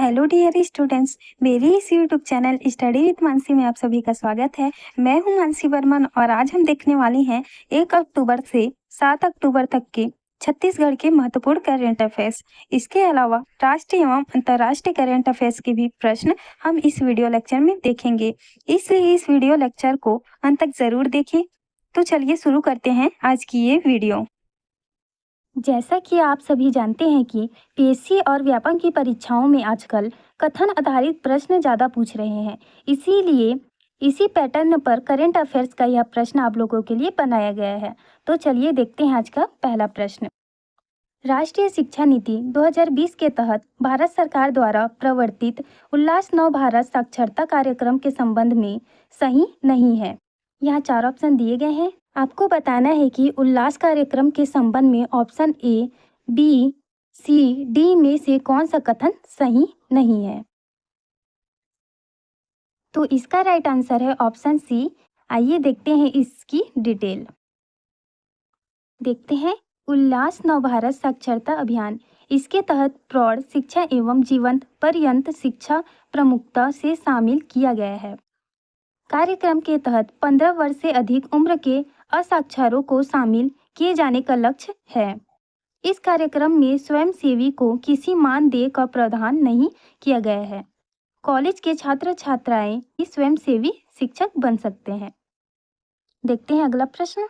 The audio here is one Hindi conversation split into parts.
हेलो डियर स्टूडेंट्स, मेरे इस YouTube channel study with Mansi में आप सभी का स्वागत है। मैं हूं मानसी बर्मन और आज हम देखने वाले हैं 1 अक्टूबर से 7 अक्टूबर तक के छत्तीसगढ़ के महत्वपूर्ण करेंट अफेयर्स। इसके अलावा राष्ट्रीय एवं अंतर्राष्ट्रीय करेंट अफेयर्स के भी प्रश्न हम इस वीडियो लेक्चर में देखेंगे, इसलिए इस वीडियो लेक्चर को अंत तक जरूर देखें। तो चलिए शुरू करते हैं आज की ये वीडियो। जैसा कि आप सभी जानते हैं कि पीएससी और व्यापम की परीक्षाओं में आजकल कथन आधारित प्रश्न ज़्यादा पूछ रहे हैं, इसीलिए इसी पैटर्न पर करंट अफेयर्स का यह प्रश्न आप लोगों के लिए बनाया गया है। तो चलिए देखते हैं आज का पहला प्रश्न। राष्ट्रीय शिक्षा नीति 2020 के तहत भारत सरकार द्वारा प्रवर्तित उल्लास नव भारत साक्षरता कार्यक्रम के संबंध में सही नहीं है। यहाँ 4 ऑप्शन दिए गए हैं। आपको बताना है कि उल्लास कार्यक्रम के संबंध में option A, B, C, D में से कौन सा कथन सही नहीं है। तो इसका राइट आंसर है ऑप्शन सी। आइए देखते हैं इसकी डिटेल। देखते हैं उल्लास नव भारत साक्षरता अभियान। इसके तहत प्रौढ़ शिक्षा एवं जीवन पर्यंत शिक्षा प्रमुखता से शामिल किया गया है। कार्यक्रम के तहत 15 वर्ष से अधिक उम्र के असाक्षरों को शामिल किए जाने का लक्ष्य है। इस कार्यक्रम में स्वयंसेवी को किसी मानदेय का प्रावधान नहीं किया गया है। कॉलेज के छात्र छात्राएं इस स्वयंसेवी शिक्षक बन सकते हैं। देखते हैं अगला प्रश्न।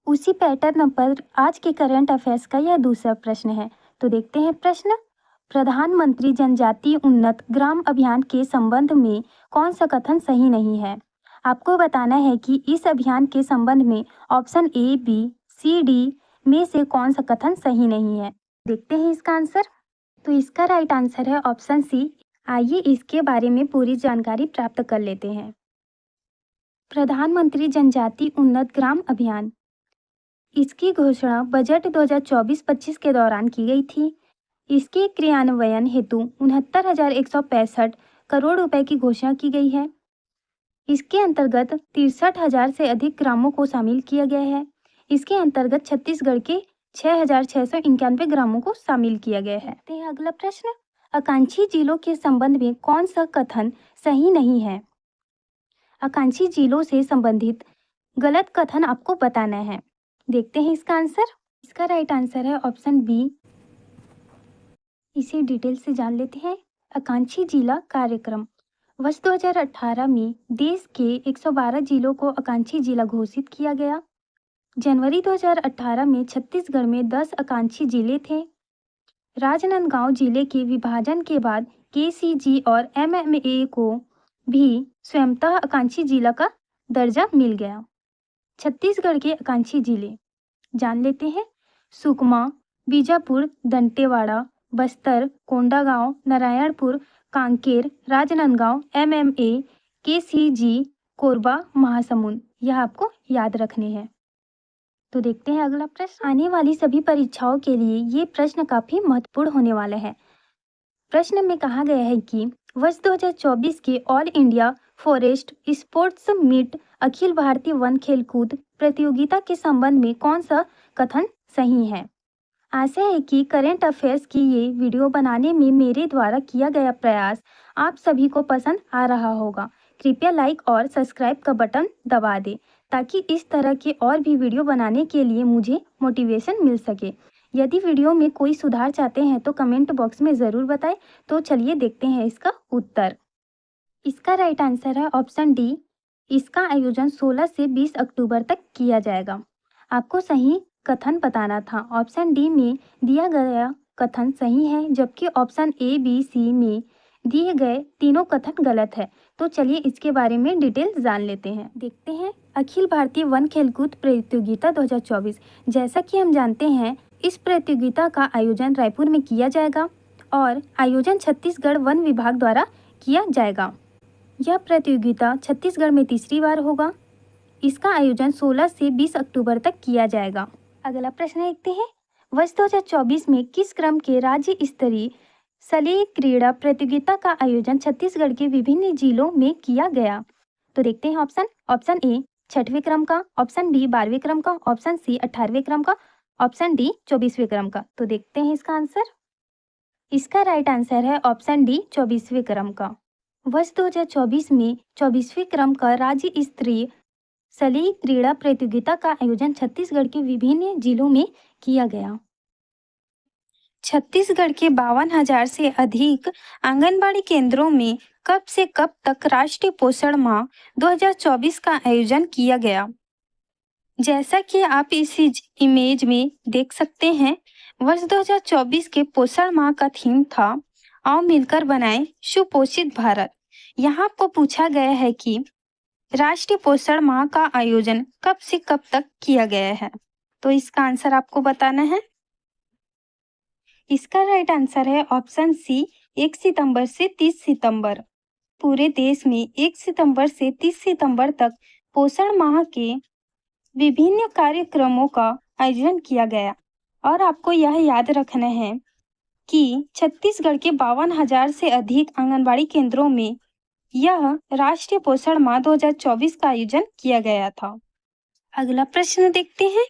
उसी पैटर्न पर आज के करंट अफेयर्स का यह दूसरा प्रश्न है। तो देखते हैं प्रश्न। प्रधानमंत्री जनजातीय उन्नत ग्राम अभियान के संबंध में कौन सा कथन सही नहीं है। आपको बताना है कि इस अभियान के संबंध में option A, B, C, D में से कौन सा कथन सही नहीं है। देखते हैं इसका आंसर। तो इसका राइट आंसर है ऑप्शन सी। आइए इसके बारे में पूरी जानकारी प्राप्त कर लेते हैं। प्रधानमंत्री जनजातीय उन्नत ग्राम अभियान, इसकी घोषणा बजट 2024-25 के दौरान की गई थी। इसके क्रियान्वयन हेतु 69,165 करोड़ रुपए की घोषणा की गई है। इसके अंतर्गत 63,000 से अधिक ग्रामों को शामिल किया गया है। इसके अंतर्गत छत्तीसगढ़ के 6,691 ग्रामों को शामिल किया गया है। तो अगला प्रश्न। आकांक्षी जिलों के संबंध में कौन सा कथन सही नहीं है। आकांक्षी जिलों से संबंधित गलत कथन आपको बताना है। देखते हैं इसका आंसर। इसका राइट आंसर है ऑप्शन बी। इसे डिटेल से जान लेते हैं। आकांक्षी जिला कार्यक्रम वर्ष 2018 में देश के 112 जिलों को आकांक्षी जिला घोषित किया गया। जनवरी 2018 में छत्तीसगढ़ में 10 आकांक्षी जिले थे। राजनांदगांव जिले के विभाजन के बाद केसीजी और एमएमए को भी स्वयंतः आकांक्षी जिला का दर्जा मिल गया। छत्तीसगढ़ के आकांक्षी जिले जान लेते हैं। Sukma, Bijapur, Dantewada, Bastar, Kondagaon, Narayanpur, Kanker, Rajnandgaon, MMA, KCG, Korba, Mahasamund. यह आपको याद रखने हैं। तो देखते हैं अगला प्रश्न। आने वाली सभी परीक्षाओं के लिए ये प्रश्न काफी महत्वपूर्ण होने वाले हैं। प्रश्न में कहा गया है कि वर्ष 2024 के all India forest sports meet अखिल भारतीय वन खेलकूद प्रतियोगिता के संबंध में कौन सा कथन सही है। आशा है कि करंट अफेयर्स की ये वीडियो बनाने में मेरे द्वारा किया गया प्रयास आप सभी को पसंद आ रहा होगा। कृपया लाइक और सब्सक्राइब का बटन दबा दें ताकि इस तरह के और भी वीडियो बनाने के लिए मुझे मोटिवेशन मिल सके। यदि वीडियो में कोई सुधार चाहते हैं तो कमेंट बॉक्स में ज़रूर बताएं। तो चलिए देखते हैं इसका उत्तर। इसका राइट आंसर है ऑप्शन डी। इसका आयोजन 16 से 20 अक्टूबर तक किया जाएगा। आपको सही कथन बताना था। ऑप्शन डी में दिया गया कथन सही है, जबकि ऑप्शन ए, बी, सी में दिए गए तीनों कथन गलत है। तो चलिए इसके बारे में डिटेल जान लेते हैं। देखते हैं अखिल भारतीय वन खेलकूद प्रतियोगिता 2024। जैसा कि हम जानते हैं इस प्रतियोगिता का आयोजन रायपुर में किया जाएगा और आयोजन छत्तीसगढ़ वन विभाग द्वारा किया जाएगा। यह प्रतियोगिता छत्तीसगढ़ में तीसरी बार होगा। इसका आयोजन 16 से 20 अक्टूबर तक किया जाएगा। अगला प्रश्न देखते हैं। वर्ष 2024 में किस क्रम के राज्य स्तरीय शालेय क्रीड़ा प्रतियोगिता का आयोजन छत्तीसगढ़ के विभिन्न जिलों में किया गया। तो देखते हैं ऑप्शन ए 6वें क्रम का, ऑप्शन बी 12वें क्रम का, ऑप्शन सी 18वें क्रम का, ऑप्शन डी 24वें क्रम का। तो देखते हैं इसका आंसर। इसका राइट आंसर है ऑप्शन डी 24वें क्रम का। वर्ष 2024 में 24वें क्रम का राज्य स्तरीय सलीय क्रीड़ा प्रतियोगिता का आयोजन छत्तीसगढ़ के विभिन्न जिलों में किया गया। छत्तीसगढ़ के 52,000 से अधिक आंगनबाड़ी केंद्रों में कब से कब तक राष्ट्रीय पोषण माह 2024 का आयोजन किया गया। जैसा कि आप इस इमेज में देख सकते हैं, वर्ष 2024 के पोषण माह का थीम था आओ मिलकर बनाएं सुपोषित भारत। यहाँ आपको पूछा गया है कि राष्ट्रीय पोषण माह का आयोजन कब से कब तक किया गया है, तो इसका आंसर आपको बताना है। इसका राइट आंसर है ऑप्शन सी 1 सितंबर से 30 सितंबर। पूरे देश में 1 सितंबर से 30 सितंबर तक पोषण माह के विभिन्न कार्यक्रमों का आयोजन किया गया और आपको यह याद रखना है कि छत्तीसगढ़ के 52,000 से अधिक आंगनबाड़ी केंद्रों में यह राष्ट्रीय पोषण माह 2024 का आयोजन किया गया था। अगला प्रश्न देखते हैं।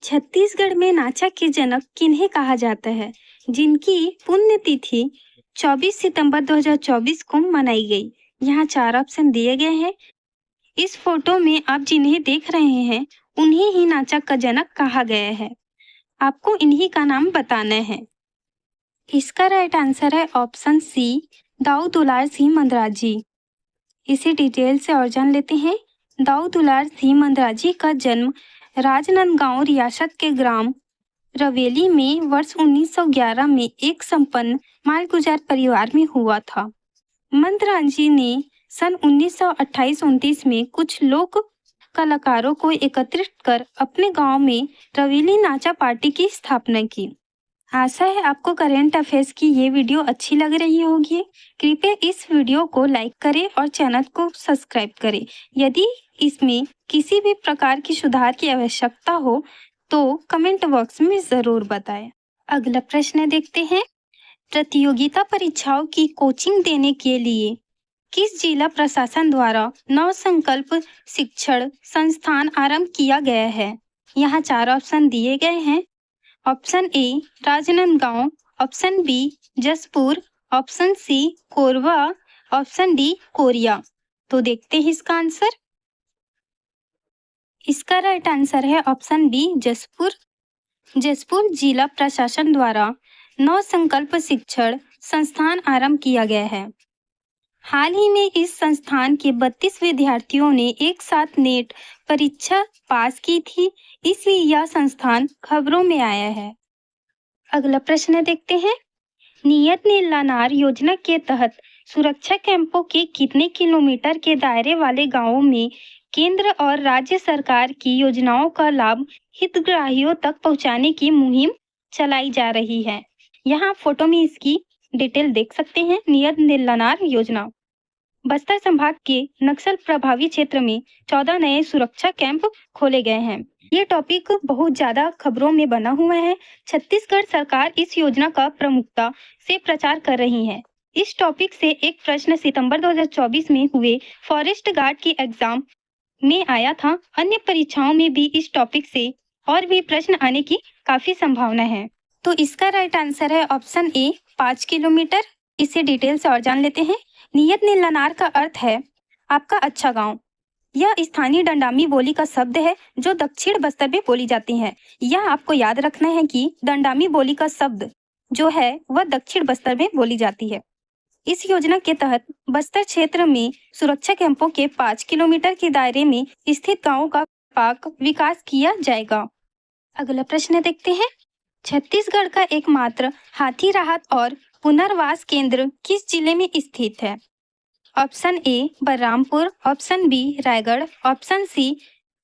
छत्तीसगढ़ में नाचा के जनक किन्हें कहा जाता है, जिनकी पुण्यतिथि 24 सितंबर 2024 को मनाई गई। यहाँ 4 ऑप्शन दिए गए हैं। इस फोटो में आप जिन्हें देख रहे हैं उन्हें ही नाचा का जनक कहा गया है। आपको इन्हीं का नाम बताना है। इसका राइट आंसर है ऑप्शन सी दाऊ दुलार सिंह मंदराजी। इसे डिटेल से और जान लेते हैं। दाऊ दुलार सिंह मंदराजी का जन्म राजनांदगांव रियासत के ग्राम रवेली में वर्ष 1911 में एक संपन्न मालगुजार परिवार में हुआ था। मंदराजी ने सन 1928-29 में कुछ लोक कलाकारों को एकत्रित कर अपने गांव में रवेली नाचा पार्टी की स्थापना की। आशा है आपको करेंट अफेयर्स की ये वीडियो अच्छी लग रही होगी। कृपया इस वीडियो को लाइक करें और चैनल को सब्सक्राइब करें। यदि इसमें किसी भी प्रकार की सुधार की आवश्यकता हो तो कमेंट बॉक्स में ज़रूर बताएं। अगला प्रश्न देखते हैं। प्रतियोगिता परीक्षाओं की कोचिंग देने के लिए किस जिला प्रशासन द्वारा नव संकल्प शिक्षण संस्थान आरंभ किया गया है। यहाँ 4 ऑप्शन दिए गए हैं। Option A Rajnandgaon, option B Jashpur, option C Korba, option D Korea. तो देखते हैं इसका आंसर। इसका राइट आंसर है ऑप्शन बी जसपुर। जसपुर जिला प्रशासन द्वारा नव संकल्प शिक्षण संस्थान आरंभ किया गया है। हाल ही में इस संस्थान के 32 विद्यार्थियों ने एक साथ नेट परीक्षा पास की थी, इसलिए यह संस्थान खबरों में आया है। अगला प्रश्न देखते हैं। नियत नीलानार योजना के तहत सुरक्षा कैंपों के कितने किलोमीटर के दायरे वाले गांवों में केंद्र और राज्य सरकार की योजनाओं का लाभ हितग्राहियों तक पहुंचाने की मुहिम चलाई जा रही है। यहाँ फोटो में इसकी डिटेल देख सकते हैं। नियत नीलानार योजना बस्तर संभाग के नक्सल प्रभावित क्षेत्र में 14 नए सुरक्षा कैंप खोले गए हैं। ये टॉपिक बहुत ज्यादा खबरों में बना हुआ है। छत्तीसगढ़ सरकार इस योजना का प्रमुखता से प्रचार कर रही है। इस टॉपिक से एक प्रश्न सितंबर 2024 में हुए फॉरेस्ट गार्ड की एग्जाम में आया था। अन्य परीक्षाओं में भी इस टॉपिक से और भी प्रश्न आने की काफी संभावना है। तो इसका राइट आंसर है ऑप्शन ए 5 किलोमीटर। इसे डिटेल से और जान लेते हैं। नियत नीलानार का अर्थ है आपका अच्छा गांव। यह स्थानीय दंडामी बोली का शब्द है जो दक्षिण बस्तर में बोली जाती है। यह आपको याद रखना है कि दंडामी बोली का शब्द जो है वह दक्षिण बस्तर में बोली जाती है। इस योजना के तहत बस्तर क्षेत्र में सुरक्षा कैंपों के 5 किलोमीटर के दायरे में स्थित गांवों का व्यापक विकास किया जाएगा। अगला प्रश्न देखते हैं। छत्तीसगढ़ का एकमात्र हाथी राहत और पुनर्वास केंद्र किस जिले में स्थित है। Option A Balrampur, option B Raigarh, option C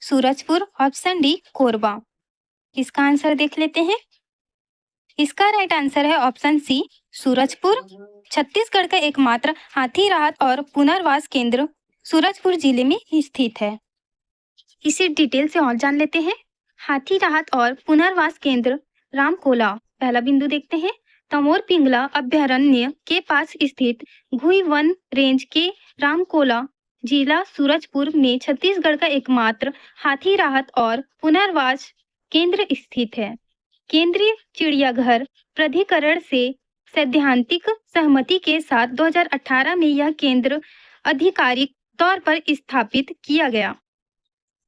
Surajpur, option D Korba. इसका आंसर देख लेते हैं। इसका राइट आंसर है ऑप्शन सी सूरजपुर। छत्तीसगढ़ का एकमात्र हाथी राहत और पुनर्वास केंद्र सूरजपुर जिले में स्थित है। इसे डिटेल से और जान लेते हैं। हाथी राहत और पुनर्वास केंद्र रामकोला। पहला बिंदु देखते हैं। तमोर पिंगला अभ्यारण्य के पास स्थित घुई वन रेंज के रामकोला जिला सूरजपुर में छत्तीसगढ़ का एकमात्र हाथी राहत और पुनर्वास केंद्र स्थित है। केंद्रीय चिड़ियाघर प्राधिकरण से सैद्धांतिक सहमति के साथ 2018 में यह केंद्र आधिकारिक तौर पर स्थापित किया गया।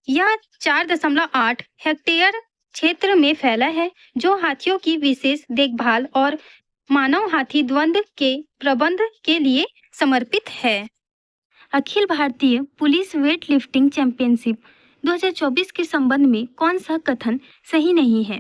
यह 4.8 हेक्टेयर क्षेत्र में फैला है, जो हाथियों की विशेष देखभाल और मानव हाथी द्वंद्व के प्रबंध के लिए समर्पित है। Akhil Bharatiya police weight lifting championship 2024 के संबंध में कौन सा कथन सही नहीं है?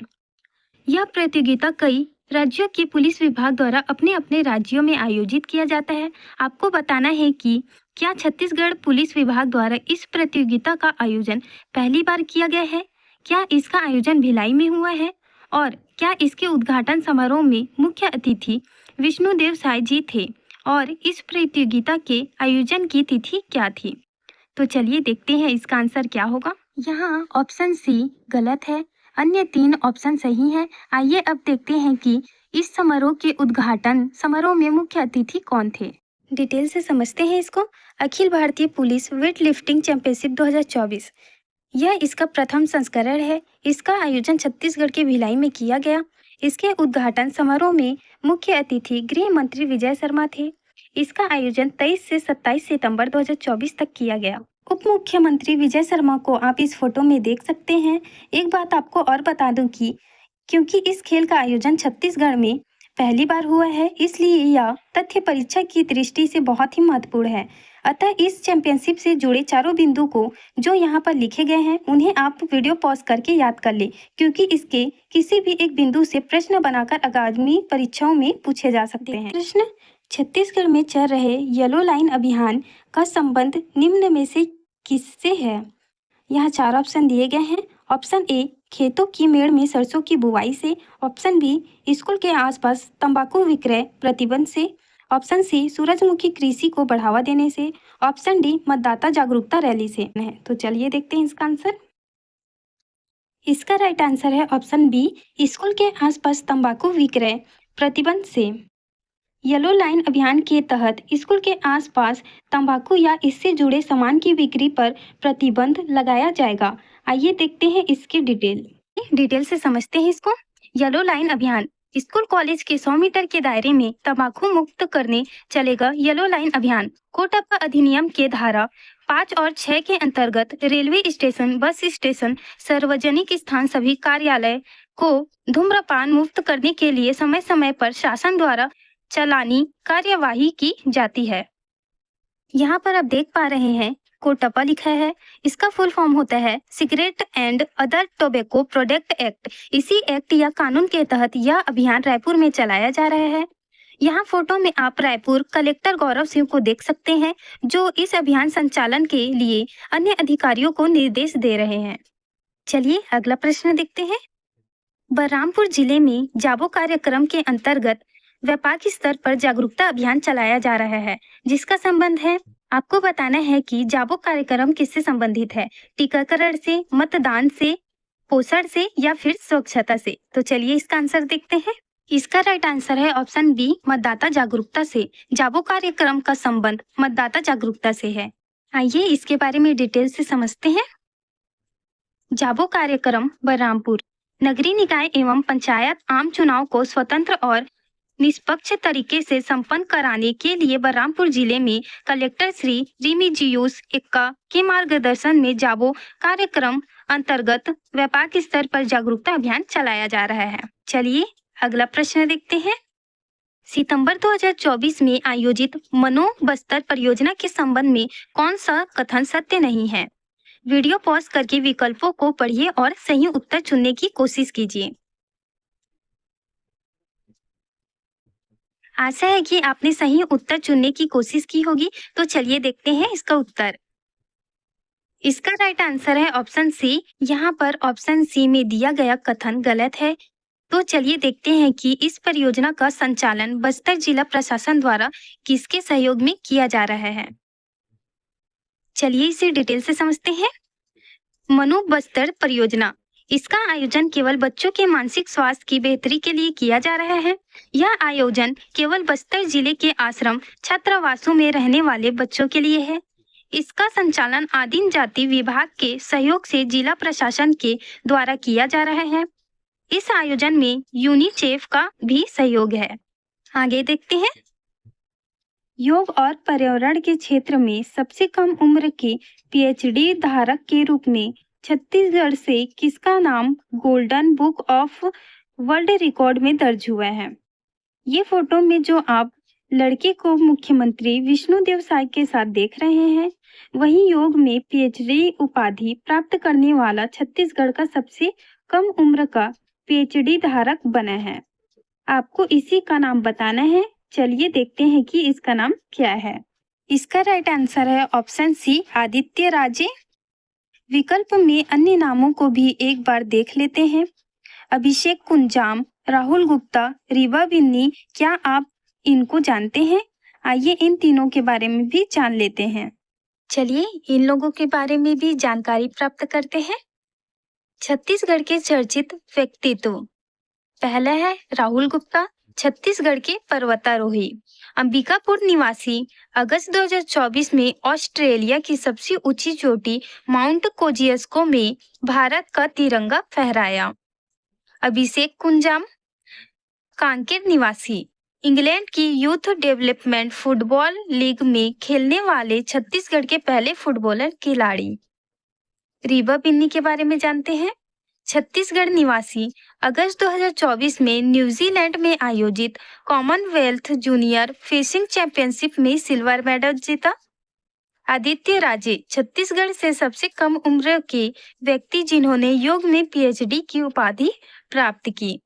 यह प्रतियोगिता कई राज्यों के पुलिस विभाग द्वारा अपने अपने राज्यों में आयोजित किया जाता है। आपको बताना है कि क्या छत्तीसगढ़ पुलिस विभाग द्वारा इस प्रतियोगिता का आयोजन पहली बार किया गया है? क्या इसका आयोजन भिलाई में हुआ है? और क्या इसके उद्घाटन समारोह में मुख्य अतिथि विष्णुदेव साय जी थे? और इस प्रतियोगिता के आयोजन की तिथि क्या थी? तो चलिए देखते हैं इसका आंसर क्या होगा। यहाँ ऑप्शन सी गलत है, अन्य 3 ऑप्शन सही हैं। आइए अब देखते हैं कि इस समारोह के उद्घाटन समारोह में मुख्य अतिथि कौन थे। डिटेल से समझते हैं इसको। Akhil Bharatiya police weight lifting championship 2024 यह इसका प्रथम संस्करण है। इसका आयोजन छत्तीसगढ़ के भिलाई में किया गया। इसके उद्घाटन समारोह में मुख्य अतिथि गृह मंत्री विजय शर्मा थे। इसका आयोजन 23 से 27 सितंबर 2024 तक किया गया। उप मुख्यमंत्री विजय शर्मा को आप इस फोटो में देख सकते हैं। एक बात आपको और बता दूं कि क्योंकि इस खेल का आयोजन छत्तीसगढ़ में पहली बार हुआ है, इसलिए यह तथ्य परीक्षा की दृष्टि से बहुत ही महत्वपूर्ण है। अतः इस चैंपियनशिप से जुड़े चारों बिंदु को जो यहाँ पर लिखे गए हैं उन्हें आप वीडियो पॉज करके याद कर ले, क्योंकि इसके किसी भी एक बिंदु से प्रश्न बनाकर आगामी परीक्षाओं में पूछे जा सकते हैं। प्रश्न, छत्तीसगढ़ में चल रहे येलो लाइन अभियान का संबंध निम्न में से किससे है? यहाँ 4 ऑप्शन दिए गए हैं। ऑप्शन ए, खेतों की मेड़ में सरसों की बुवाई से। ऑप्शन बी, स्कूल के आसपास तंबाकू विक्रय प्रतिबंध से। ऑप्शन सी, सूरजमुखी कृषि को बढ़ावा देने से। ऑप्शन डी, मतदाता जागरूकता रैली से है। तो चलिए देखते हैं इसका आंसर। इसका राइट आंसर है ऑप्शन बी, स्कूल के आसपास तंबाकू विक्रय प्रतिबंध से। येलो लाइन अभियान के तहत स्कूल के आसपास तंबाकू या इससे जुड़े सामान की बिक्री पर प्रतिबंध लगाया जाएगा। आइए देखते हैं इसकी डिटेल से समझते हैं इसको। येलो लाइन अभियान स्कूल कॉलेज के 100 मीटर के दायरे में तंबाकू मुक्त करने चलेगा। येलो लाइन अभियान कोटप्पा अधिनियम के धारा 5 और 6 के अंतर्गत रेलवे स्टेशन, बस स्टेशन, सार्वजनिक स्थान, सभी कार्यालय को धूम्रपान मुक्त करने के लिए समय समय पर शासन द्वारा चालानी कार्यवाही की जाती है। यहाँ पर आप देख पा रहे हैं कोटप्पा लिखा है। इसका फुल फॉर्म होता है cigarette and other tobacco product act. इसी एक्ट या कानून के तहत यह अभियान रायपुर में चलाया जा रहा है। यहाँ फोटो में आप रायपुर कलेक्टर गौरव सिंह को देख सकते हैं, जो इस अभियान संचालन के लिए अन्य अधिकारियों को निर्देश दे रहे हैं। चलिए अगला प्रश्न देखते हैं। बलरामपुर जिले में जाबो कार्यक्रम के अंतर्गत व्यापक स्तर पर जागरूकता अभियान चलाया जा रहा है, जिसका संबंध है। आपको बताना है कि जाबो कार्यक्रम किससे संबंधित है? टीकाकरण से, मतदान से, पोषण से या फिर स्वच्छता से। तो चलिए इसका आंसर देखते हैं। इसका राइट आंसर है ऑप्शन बी, मतदाता जागरूकता से। जाबो कार्यक्रम का संबंध मतदाता जागरूकता से है। आइए इसके बारे में डिटेल से समझते हैं। जाबो कार्यक्रम बलरामपुर नगरीय निकाय एवं पंचायत आम चुनाव को स्वतंत्र और निष्पक्ष तरीके से संपन्न कराने के लिए बलरामपुर जिले में कलेक्टर श्री रिमिजियूस एक्का के मार्गदर्शन में जाबो कार्यक्रम अंतर्गत व्यापक स्तर पर जागरूकता अभियान चलाया जा रहा है। चलिए अगला प्रश्न देखते हैं। सितंबर 2024 में आयोजित मनो बस्तर परियोजना के संबंध में कौन सा कथन सत्य नहीं है? वीडियो पॉज करके विकल्पों को पढ़िए और सही उत्तर चुनने की कोशिश कीजिए। आशा है कि आपने सही उत्तर चुनने की कोशिश की होगी। तो चलिए देखते हैं इसका उत्तर। इसका राइट आंसर है ऑप्शन सी। यहाँ पर ऑप्शन सी में दिया गया कथन गलत है। तो चलिए देखते हैं कि इस परियोजना का संचालन बस्तर जिला प्रशासन द्वारा किसके सहयोग में किया जा रहा है। चलिए इसे डिटेल से समझते हैं। मनो बस्तर परियोजना, इसका आयोजन केवल बच्चों के मानसिक स्वास्थ्य की बेहतरी के लिए किया जा रहा है। यह आयोजन केवल बस्तर जिले के आश्रम छात्रावासों में रहने वाले बच्चों के लिए है। इसका संचालन आदिम जाति विभाग के सहयोग से जिला प्रशासन के द्वारा किया जा रहा है। इस आयोजन में यूनिसेफ का भी सहयोग है। आगे देखते हैं। योग और पर्यावरण के क्षेत्र में सबसे कम उम्र के पीएचडी धारक के रूप में छत्तीसगढ़ से किसका नाम golden book of world record में दर्ज हुआ है? ये फोटो में जो आप लड़के को मुख्यमंत्री विष्णुदेव साय के साथ देख रहे हैं, वही योग में पीएचडी उपाधि प्राप्त करने वाला छत्तीसगढ़ का सबसे कम उम्र का पीएचडी धारक बना है। आपको इसी का नाम बताना है। चलिए देखते हैं कि इसका नाम क्या है। इसका राइट आंसर है ऑप्शन सी, आदित्य राजे। विकल्प में अन्य नामों को भी एक बार देख लेते हैं। अभिषेक कुंजाम, राहुल गुप्ता, रीवा बिन्नी, क्या आप इनको जानते हैं? आइए इन तीनों के बारे में भी जान लेते हैं। चलिए इन लोगों के बारे में भी जानकारी प्राप्त करते हैं। छत्तीसगढ़ के चर्चित व्यक्तित्व, पहला है राहुल गुप्ता, छत्तीसगढ़ के पर्वतारोही, अंबिकापुर निवासी, अगस्त 2024 में ऑस्ट्रेलिया की सबसे ऊंची चोटी माउंट कोजियस्को में भारत का तिरंगा फहराया। अभिषेक कुंजाम, कांकेर निवासी, इंग्लैंड की यूथ डेवलपमेंट फुटबॉल लीग में खेलने वाले छत्तीसगढ़ के पहले फुटबॉलर खिलाड़ी। रीवा बिन्नी के बारे में जानते हैं। छत्तीसगढ़ निवासी, अगस्त 2024 में न्यूजीलैंड में आयोजित कॉमनवेल्थ जूनियर फिशिंग चैंपियनशिप में सिल्वर मेडल जीता। आदित्य राजे, छत्तीसगढ़ से सबसे कम उम्र के व्यक्ति जिन्होंने योग में पीएचडी की उपाधि प्राप्त की।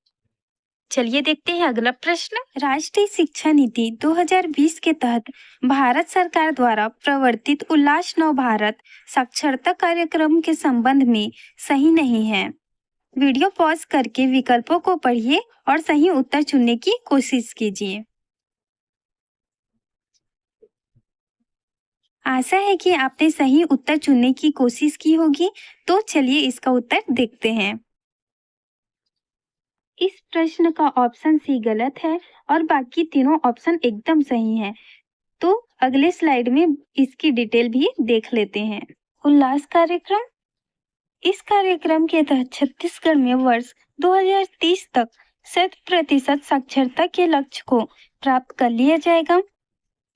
चलिए देखते हैं अगला प्रश्न। राष्ट्रीय शिक्षा नीति 2020 के तहत भारत सरकार द्वारा प्रवर्तित उल्लास नव भारत साक्षरता कार्यक्रम के संबंध में सही नहीं है। वीडियो पॉज करके विकल्पों को पढ़िए और सही उत्तर चुनने की कोशिश कीजिए। आशा है कि आपने सही उत्तर चुनने की कोशिश की होगी। तो चलिए इसका उत्तर देखते हैं। इस प्रश्न का ऑप्शन सी गलत है और बाकी तीनों ऑप्शन एकदम सही हैं। तो अगले स्लाइड में इसकी डिटेल भी देख लेते हैं। उल्लास कार्यक्रम, इस कार्यक्रम के तहत छत्तीसगढ़ में वर्ष 2030 तक 100% साक्षरता के लक्ष्य को प्राप्त कर लिया जाएगा।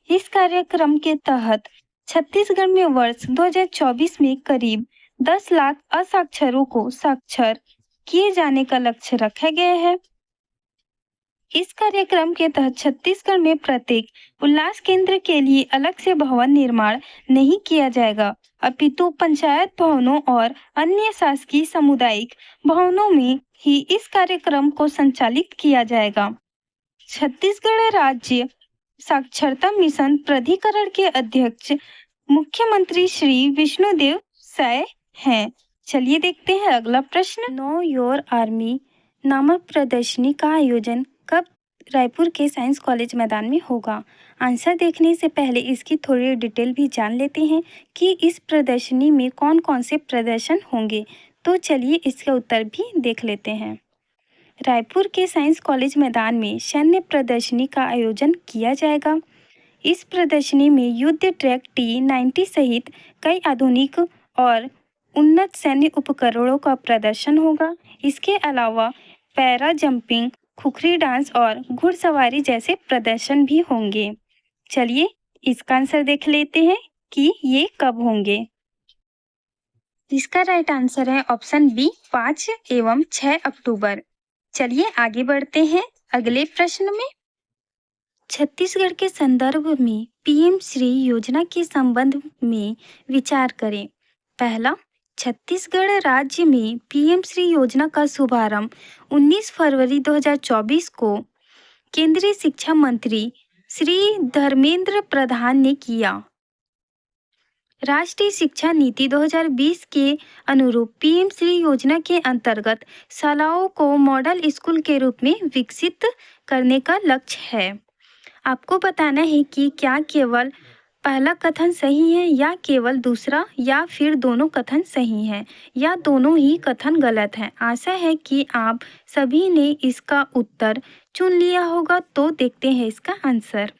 इस कार्यक्रम के तहत छत्तीसगढ़ में वर्ष 2024 में करीब 10 लाख असाक्षरों को साक्षर किए जाने का लक्ष्य रखा गया है। इस कार्यक्रम के तहत छत्तीसगढ़ में प्रत्येक उल्लास केंद्र के लिए अलग से भवन निर्माण नहीं किया जाएगा, अपितु पंचायत भवनों और अन्य शासकीय सामुदायिक भवनों में ही इस कार्यक्रम को संचालित किया जाएगा। छत्तीसगढ़ राज्य साक्षरता मिशन प्राधिकरण के अध्यक्ष मुख्यमंत्री श्री विष्णुदेव साय हैं। चलिए देखते हैं अगला प्रश्न। नो योर आर्मी नामक प्रदर्शनी का आयोजन कब रायपुर के साइंस कॉलेज मैदान में होगा? आंसर देखने से पहले इसकी थोड़ी डिटेल भी जान लेते हैं कि इस प्रदर्शनी में कौन कौन से प्रदर्शन होंगे। तो चलिए इसका उत्तर भी देख लेते हैं। रायपुर के साइंस कॉलेज मैदान में सैन्य प्रदर्शनी का आयोजन किया जाएगा। इस प्रदर्शनी में युद्ध ट्रैक T-90 सहित कई आधुनिक और उन्नत सैन्य उपकरणों का प्रदर्शन होगा। इसके अलावा पैरा जंपिंग, खुखरी डांस और घुड़सवारी जैसे प्रदर्शन भी होंगे। चलिए इसका आंसर देख लेते हैं कि ये कब होंगे। इसका राइट आंसर है ऑप्शन बी, 5 एवं 6 अक्टूबर। चलिए आगे बढ़ते हैं अगले प्रश्न में। छत्तीसगढ़ के संदर्भ में पीएम श्री योजना के संबंध में विचार करें। पहला, छत्तीसगढ़ राज्य में पीएम श्री योजना का शुभारंभ 19 फरवरी 2024 को केंद्रीय शिक्षा मंत्री श्री धर्मेंद्र प्रधान ने किया। राष्ट्रीय शिक्षा नीति 2020 के अनुरूप पीएम श्री योजना के अंतर्गत शालाओं को मॉडल स्कूल के रूप में विकसित करने का लक्ष्य है। आपको बताना है कि क्या केवल पहला कथन सही है या केवल दूसरा, या फिर दोनों कथन सही हैं या दोनों ही कथन गलत हैं। आशा है कि आप सभी ने इसका उत्तर चुन लिया होगा। तो देखते हैं इसका आंसर।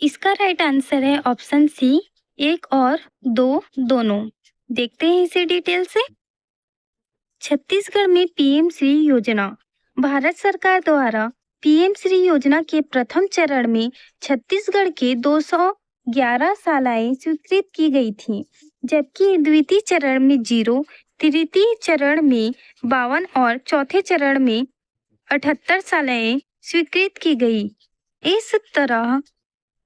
इसका राइट आंसर है ऑप्शन सी, 1 और 2 दोनों। देखते हैं इसे डिटेल से। छत्तीसगढ़ में पीएम श्री योजना भारत सरकार द्वारा पीएम श्री योजना के प्रथम चरण में छत्तीसगढ़ के 211 शालाएं स्वीकृत की गई थीं, जबकि द्वितीय चरण में 0, तृतीय चरण में 52 और चौथे चरण में 78 शालाएं स्वीकृत की गई। इस तरह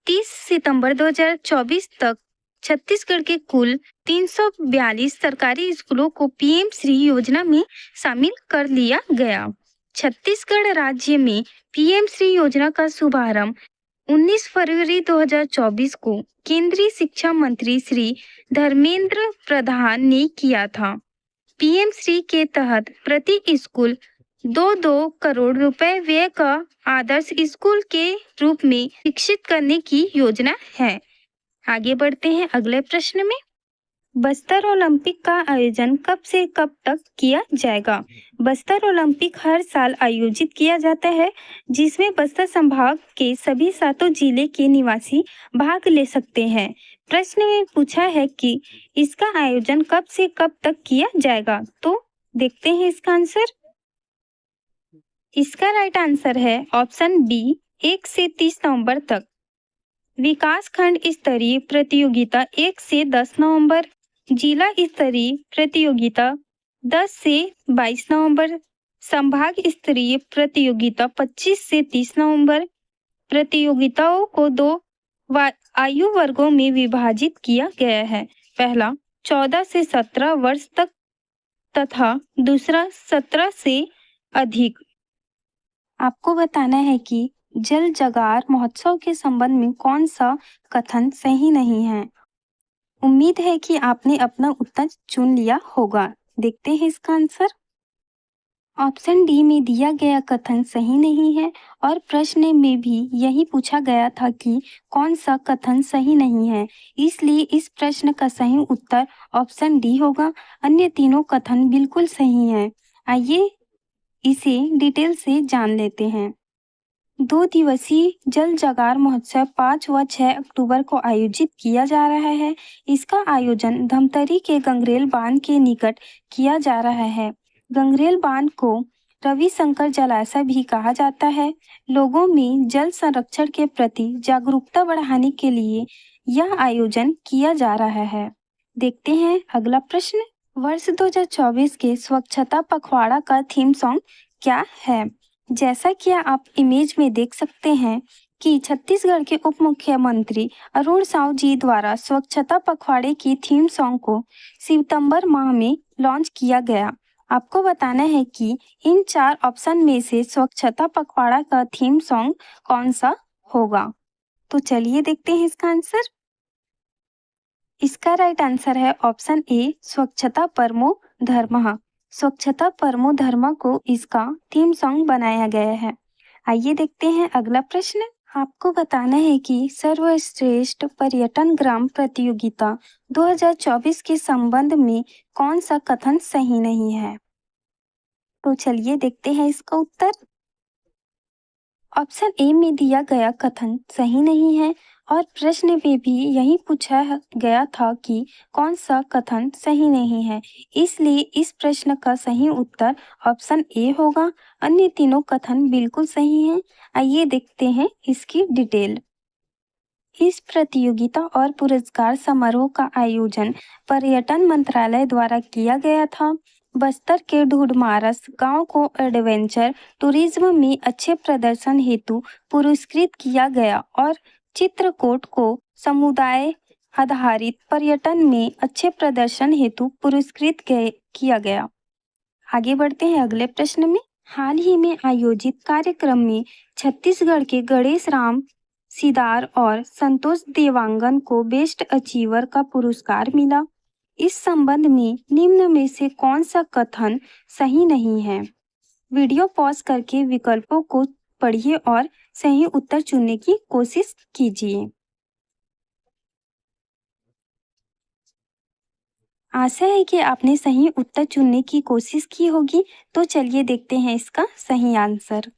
30 सितंबर 2024 तक छत्तीसगढ़ के कुल 342 सरकारी स्कूलों को पीएम श्री योजना में शामिल कर लिया गया। छत्तीसगढ़ राज्य में पीएम श्री योजना का शुभारंभ 19 फरवरी 2024 को केंद्रीय शिक्षा मंत्री श्री धर्मेंद्र प्रधान ने किया था। पीएम श्री के तहत प्रति स्कूल 2 करोड़ रुपए व्यय का आदर्श स्कूल के रूप में विकसित करने की योजना है। आगे बढ़ते हैं अगले प्रश्न में। बस्तर ओलंपिक का आयोजन कब से कब तक किया जाएगा? बस्तर ओलंपिक हर साल आयोजित किया जाता है, जिसमें बस्तर संभाग के सभी 7 जिले के निवासी भाग ले सकते हैं। प्रश्न में पूछा है कि इसका आयोजन कब से कब तक किया जाएगा, तो देखते हैं इसका आंसर। इसका राइट आंसर है ऑप्शन बी, 1 से 30 नवंबर तक। विकास खंड स्तरीय प्रतियोगिता 1 से 10 नवंबर, जिला स्तरीय प्रतियोगिता 10 से 22 नवंबर, संभाग स्तरीय प्रतियोगिता 25 से 30 नवंबर। प्रतियोगिताओं को 2 आयु वर्गों में विभाजित किया गया है। पहला 14 से 17 वर्ष तक तथा दूसरा 17 से अधिक। आपको बताना है कि जल जगार महोत्सव के संबंध में कौन सा कथन सही नहीं है। उम्मीद है कि आपने अपना उत्तर चुन लिया होगा। देखते हैं इसका आंसर। ऑप्शन डी में दिया गया कथन सही नहीं है और प्रश्न में भी यही पूछा गया था कि कौन सा कथन सही नहीं है, इसलिए इस प्रश्न का सही उत्तर ऑप्शन डी होगा। अन्य तीनों कथन बिल्कुल सही हैं। आइए इसे डिटेल से जान लेते हैं। 2 दिवसीय जल जगार महोत्सव 5 व 6 अक्टूबर को आयोजित किया जा रहा है। इसका आयोजन धमतरी के गंगरेल बांध के निकट किया जा रहा है। गंगरेल बांध को रविशंकर जलाशय भी कहा जाता है। लोगों में जल संरक्षण के प्रति जागरूकता बढ़ाने के लिए यह आयोजन किया जा रहा है। देखते हैं अगला प्रश्न। वर्ष 2024 के स्वच्छता पखवाड़ा का थीम सॉन्ग क्या है? जैसा कि आप इमेज में देख सकते हैं कि छत्तीसगढ़ के उप मुख्यमंत्री अरुण साव जी द्वारा स्वच्छता पखवाड़े की थीम सॉन्ग को सितंबर माह में लॉन्च किया गया। आपको बताना है कि इन 4 ऑप्शन में से स्वच्छता पखवाड़ा का थीम सॉन्ग कौन सा होगा। तो चलिए देखते हैं इसका आंसर। इसका राइट आंसर है ऑप्शन ए, स्वच्छता परमो धर्मः। स्वच्छता परमो धर्म को इसका थीम सॉन्ग बनाया गया है। आइए देखते हैं अगला प्रश्न। आपको बताना है कि सर्वश्रेष्ठ पर्यटन ग्राम प्रतियोगिता 2024 के संबंध में कौन सा कथन सही नहीं है। तो चलिए देखते हैं इसका उत्तर। ऑप्शन ए में दिया गया कथन सही नहीं है और प्रश्न में भी यही पूछा गया था कि कौन सा कथन सही नहीं है, इसलिए इस प्रश्न का सही उत्तर ऑप्शन ए होगा। अन्य तीनों कथन बिल्कुल सही हैं। आइए देखते हैं इसकी डिटेल। इस प्रतियोगिता और पुरस्कार समारोह का आयोजन पर्यटन मंत्रालय द्वारा किया गया था। बस्तर के ढूढ़मारस गांव को एडवेंचर टूरिज्म में अच्छे प्रदर्शन हेतु पुरस्कृत किया गया और चित्रकूट को समुदाय आधारित पर्यटन में अच्छे प्रदर्शन हेतु पुरस्कृत किया गया। आगे बढ़ते हैं अगले प्रश्न में। हाल ही में आयोजित कार्यक्रम में छत्तीसगढ़ के गणेश राम सिदार और संतोष देवांगन को बेस्ट अचीवर का पुरस्कार मिला। इस संबंध में निम्न में से कौन सा कथन सही नहीं है। वीडियो पॉज करके विकल्पों को पढ़िए और सही उत्तर चुनने की कोशिश कीजिए। आशा है कि आपने सही उत्तर चुनने की कोशिश की होगी। तो चलिए देखते हैं इसका सही आंसर।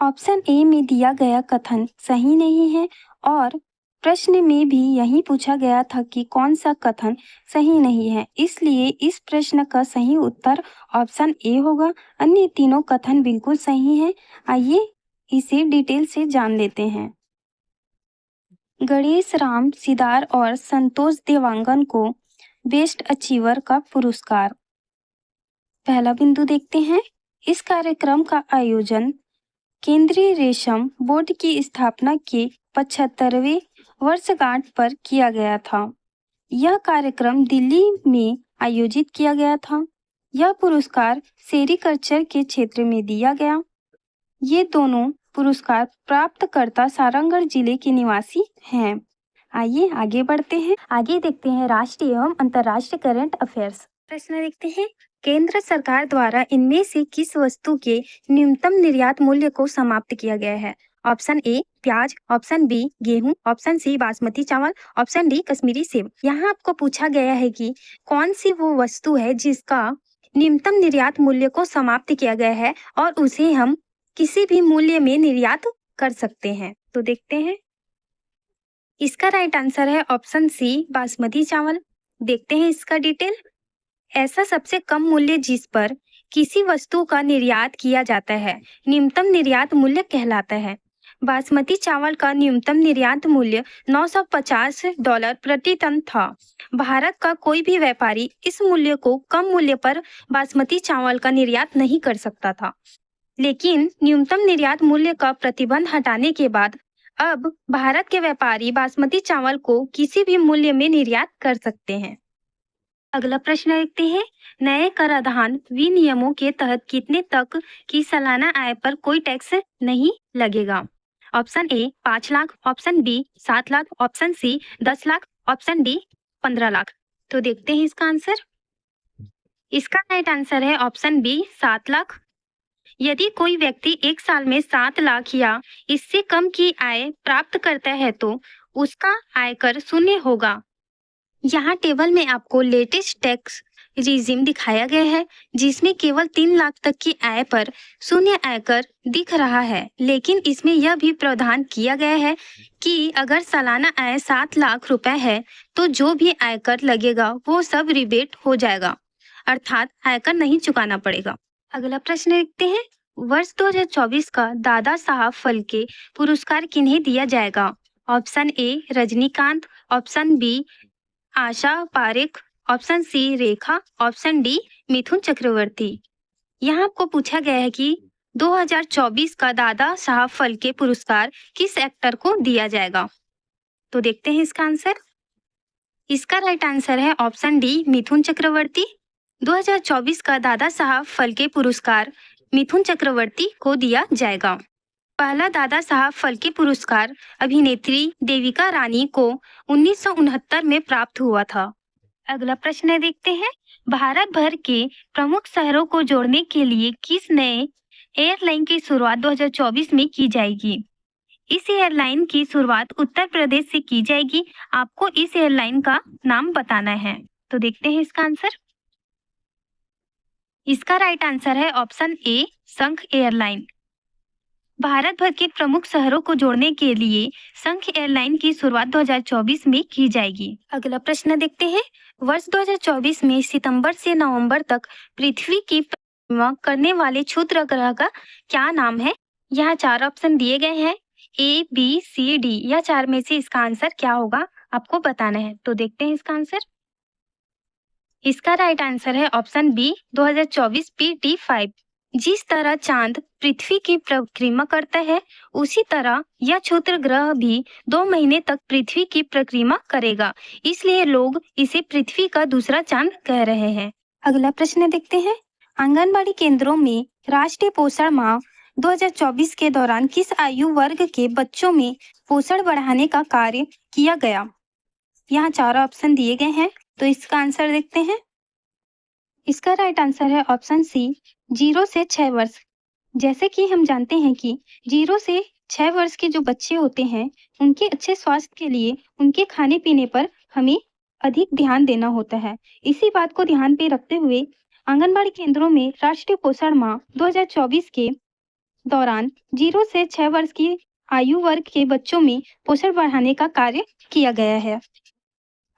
ऑप्शन ए में दिया गया कथन सही नहीं है और प्रश्न में भी यही पूछा गया था कि कौन सा कथन सही नहीं है, इसलिए इस प्रश्न का सही उत्तर ऑप्शन ए होगा। अन्य तीनों कथन बिल्कुल सही हैं। आइए इसे डिटेल से जान लेते हैं। गणेश राम सिदार और संतोष देवांगन को बेस्ट अचीवर का पुरस्कार। पहला बिंदु देखते हैं। इस कार्यक्रम का आयोजन केंद्रीय रेशम बोर्ड की स्थापना के 75वें वर्षगांठ पर किया गया था। यह कार्यक्रम दिल्ली में आयोजित किया गया था। यह पुरस्कार सेरीकल्चर के क्षेत्र में दिया गया। ये दोनों पुरस्कार प्राप्तकर्ता सारंगढ़ जिले के निवासी हैं। आइए आगे बढ़ते हैं। आगे देखते हैं राष्ट्रीय एवं अंतर्राष्ट्रीय करंट अफेयर्स। प्रश्न देखते हैं। केंद्र सरकार द्वारा इनमें से किस वस्तु के न्यूनतम निर्यात मूल्य को समाप्त किया गया है? ऑप्शन ए प्याज, ऑप्शन बी गेहूं, ऑप्शन सी बासमती चावल, ऑप्शन डी कश्मीरी सेब। यहाँ आपको पूछा गया है कि कौन सी वो वस्तु है जिसका न्यूनतम निर्यात मूल्य को समाप्त किया गया है और उसे हम किसी भी मूल्य में निर्यात कर सकते हैं। तो देखते हैं। इसका राइट आंसर है ऑप्शन सी बासमती चावल। देखते हैं इसका डिटेल। ऐसा सबसे कम मूल्य जिस पर किसी वस्तु का निर्यात किया जाता है न्यूनतम निर्यात मूल्य कहलाता है। बासमती चावल का न्यूनतम निर्यात मूल्य $950 प्रति टन था। भारत का कोई भी व्यापारी इस मूल्य को कम मूल्य पर बासमती चावल का निर्यात नहीं कर सकता था, लेकिन न्यूनतम निर्यात मूल्य का प्रतिबंध हटाने के बाद अब भारत के व्यापारी बासमती चावल को किसी भी मूल्य में निर्यात कर सकते हैं। अगला प्रश्न देखते हैं। नए कराधान विनियमों के तहत कितने तक की सालाना आय पर कोई टैक्स नहीं लगेगा? Option A 5 lakh, option B 7 lakh, option C 10 lakh, option D 15 lakh. तो देखते हैं इसका आंसर। इसका राइट आंसर है ऑप्शन बी 7 लाख। यदि कोई व्यक्ति एक साल में 7 लाख या इससे कम की आय प्राप्त करता है तो उसका आयकर शून्य होगा। यहाँ टेबल में आपको लेटेस्ट टैक्स रिजिम दिखाया गया है जिसमें केवल 3 लाख तक की आय पर शून्य आयकर दिख रहा है, लेकिन इसमें यह भी प्रावधान किया गया है कि अगर सालाना आय 7 लाख रुपए है तो जो भी आयकर लगेगा वो सब रिबेट हो जाएगा, अर्थात आयकर नहीं चुकाना पड़ेगा। अगला प्रश्न देखते हैं। वर्ष 2024 का दादा साहब फाल्के पुरस्कार किन्हें दिया जाएगा? Option A Rajinikanth, option B Asha Parekh, option C Rekha, option D Mithun Chakraborty. यहाँ आपको पूछा गया है कि 2024 का दादा साहब फाल्के पुरस्कार किस एक्टर को दिया जाएगा? तो देखते हैं इसका आंसर। इसका राइट आंसर है ऑप्शन डी मिथुन चक्रवर्ती। 2024 का दादा साहब फाल्के पुरस्कार मिथुन चक्रवर्ती को दिया जाएगा। पहला दादा साहब फाल्के पुरस्कार अभिनेत्री देविका रानी को 1969 में प्राप्त हुआ था। अगला प्रश्न देखते हैं। भारत भर के प्रमुख शहरों को जोड़ने के लिए किस नए एयरलाइन की शुरुआत 2024 में की जाएगी? इस एयरलाइन की शुरुआत उत्तर प्रदेश से की जाएगी। आपको इस एयरलाइन का नाम बताना है। तो देखते हैं इसका आंसर। इसका राइट आंसर है ऑप्शन ए संघ एयरलाइन। भारत भर के प्रमुख शहरों को जोड़ने के लिए संघ एयरलाइन की शुरुआत 2024 में की जाएगी। अगला प्रश्न देखते हैं। वर्ष 2024 में सितंबर से नवंबर तक पृथ्वी की परिक्रमा करने वाले क्षुद्र ग्रह का क्या नाम है? यहाँ 4 ऑप्शन दिए गए हैं, ए बी सी डी। या 4 में से इसका आंसर क्या होगा आपको बताना है। तो देखते हैं इसका आंसर। इसका राइट आंसर है ऑप्शन बी 2024 PT5। जिस तरह चांद पृथ्वी की परिक्रमा करता है उसी तरह यह क्षुद्र ग्रह भी 2 महीने तक पृथ्वी की परिक्रमा करेगा, इसलिए लोग इसे पृथ्वी का दूसरा चांद कह रहे हैं। अगला प्रश्न देखते हैं। आंगनबाड़ी केंद्रों में राष्ट्रीय पोषण माह 2024 के दौरान किस आयु वर्ग के बच्चों में पोषण बढ़ाने का कार्य किया गया? यहाँ 4 ऑप्शन दिए गए हैं, तो इसका आंसर देखते हैं। इसका राइट आंसर है ऑप्शन सी 0 से 6 वर्ष। जैसे कि हम जानते हैं कि 0 से 6 वर्ष के जो बच्चे होते हैं उनके अच्छे स्वास्थ्य के लिए उनके खाने पीने पर हमें अधिक ध्यान देना होता है। इसी बात को ध्यान पे रखते हुए आंगनबाड़ी केंद्रों में राष्ट्रीय पोषण माह 2024 के दौरान 0 से 6 वर्ष की आयु वर्ग के बच्चों में पोषण बढ़ाने का कार्य किया गया है।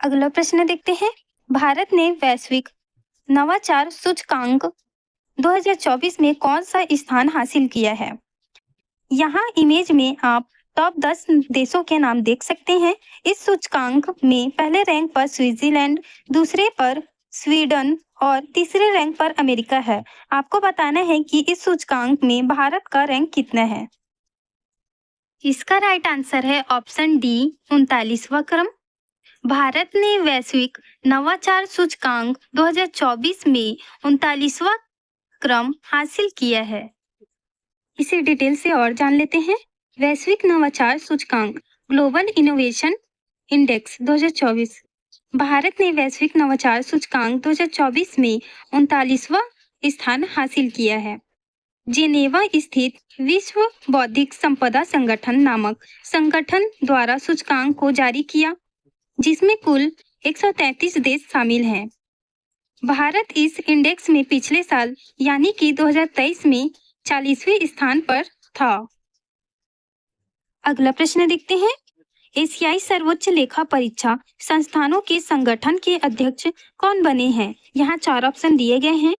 अगला प्रश्न देखते हैं। भारत ने वैश्विक नवाचार सूचकांक 2024 में कौन सा स्थान हासिल किया है? यहाँ इमेज में आप टॉप 10 देशों के नाम देख सकते हैं। इस सूचकांक में पहले रैंक पर स्विट्जरलैंड, दूसरे पर स्वीडन और तीसरे रैंक पर अमेरिका है। आपको बताना है कि इस सूचकांक में भारत का रैंक कितना है। इसका राइट आंसर है ऑप्शन डी, 39वां क्रम। भारत ने वैश्विक नवाचार सूचकांक 2024 में 39वां क्रम हासिल किया है। इसे डिटेल से और जान लेते हैं। वैश्विक नवाचार सूचकांक ग्लोबल इनोवेशन इंडेक्स 2024। भारत ने वैश्विक नवाचार सूचकांक 2024 में 39वां स्थान हासिल किया है। जेनेवा स्थित विश्व बौद्धिक संपदा संगठन नामक संगठन द्वारा सूचकांक को जारी किया, जिसमें कुल 133 देश शामिल हैं। भारत इस इंडेक्स में पिछले साल यानी कि 2023 में 40वें स्थान पर था। अगला प्रश्न देखते हैं। एशियाई सर्वोच्च लेखा परीक्षा संस्थानों के संगठन के अध्यक्ष कौन बने हैं? यहाँ 4 ऑप्शन दिए गए हैं।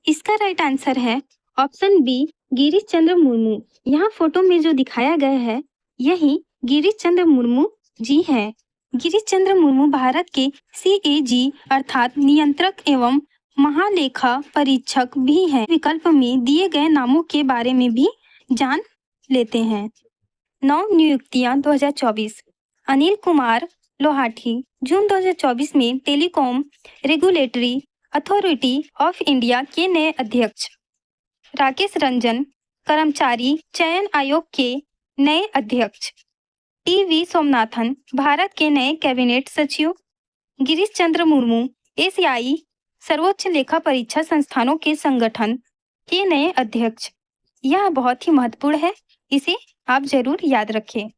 इसका राइट आंसर है ऑप्शन बी, गिरीश चंद्र मुर्मू। यहाँ फोटो में जो दिखाया गया है यही गिरीश चंद्र मुर्मू जी हैं। गिरीश चंद्र मुर्मू भारत के CAG अर्थात नियंत्रक एवं महालेखा परीक्षक भी हैं। विकल्प में दिए गए नामों के बारे में भी जान लेते हैं। 9 नियुक्तियां 2024। अनिल कुमार लोहाठी जून 2024 में telecom regulatory authority of India के नए अध्यक्ष। राकेश रंजन कर्मचारी चयन आयोग के नए अध्यक्ष। TV सोमनाथन भारत के नए कैबिनेट सचिव। गिरीश चंद्र मुर्मू एशियाई सर्वोच्च लेखा परीक्षा संस्थानों के संगठन के नए अध्यक्ष। यह बहुत ही महत्वपूर्ण है, इसे आप जरूर याद रखें।